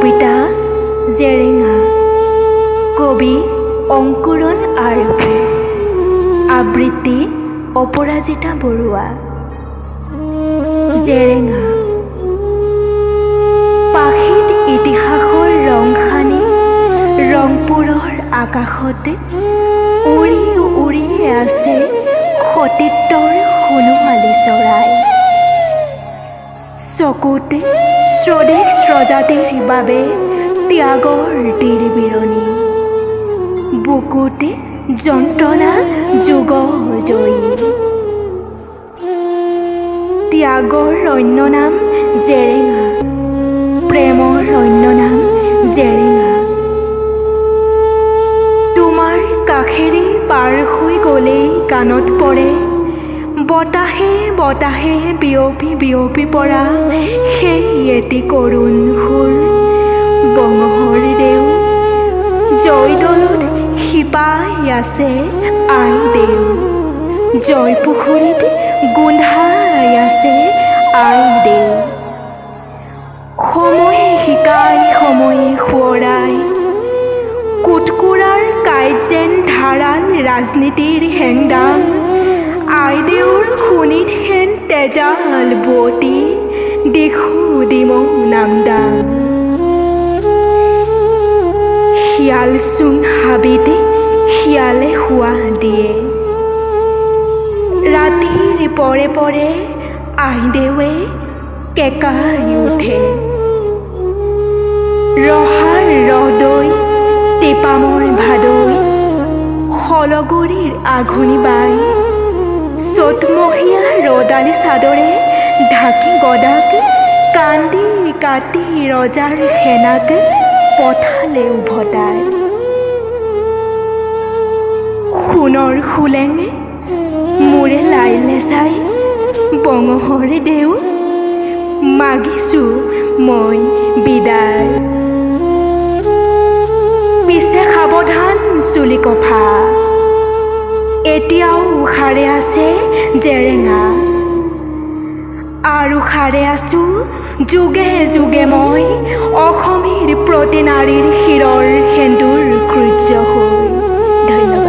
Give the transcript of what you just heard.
কবিতা জেৰেঙা কবি অংকুৰণ আৰৱী আবৃত্তি অপৰাজিতা বৰুৱা জেৰেঙা পাখিত ইতিহাসৰ ৰং সানি ৰংপুৰৰ আকাশতে উৰি উৰি আছে সতীত্বৰ সোণোৱালী চৰাই চকুতে স্বদেশ স্বজাতিৰ বাবে ত্যাগৰ তীৰ বিৰণী বুকুতে যন্ত্ৰণা যুগ জয়ী ত্যাগৰ অন্য নাম জেৰেঙা প্ৰেমৰ অন্য নাম জেৰেঙা তোমাৰ কাষেৰে পাৰ হৈ গ'লেই কাণত পৰে বতাহে বতাহে বিয়পি বিয়পি পৰা সেই এটি কৰুণ সুৰ বঙহৰ দেউ জয়দৌলত শিপাই আছে আই দেউ জয়পুখুৰীত গোন্ধাই আছে আই দেউ সময়ে শিকাই সময়ে সোঁৱৰাই কুটকুৰাৰ কাঁইট যেন ধাৰাল ৰাজনীতিৰ হেংদাং আইদেউৰ খুনিত হেন তেজাল বুৱতী দেখো দিমৌ নামদাং শিয়াল চুং হাবিতে শিয়ালে শোৱা দিয়ে ৰাতিৰ পৰে পৰে আইদেৱে কেঁকাই উঠে ৰহাৰ ৰদৈ টেপামৰ ভাদৈ শলগুৰিৰ আঘোণী বাই চ'তমহীয়া ৰদালি চাদৰে ঢাকি গদাক কান্দি কাটি ৰজাৰ সেনাক পঠালে উভতাই সোণৰ খোলেঙে মোৰে লাইলে চাই বঙহৰ দেউ মাগিছোঁ মই বিদায় পিছে সাৱধান চুলি কফা এতিয়াও সাৰে আছে জেৰেঙা আৰু সাৰে আছোঁ যুগে যুগে মই অসমীৰ প্ৰতি নাৰীৰ শিৰৰ সেন্দুৰ সূৰ্য হৈ ধন্যবাদ।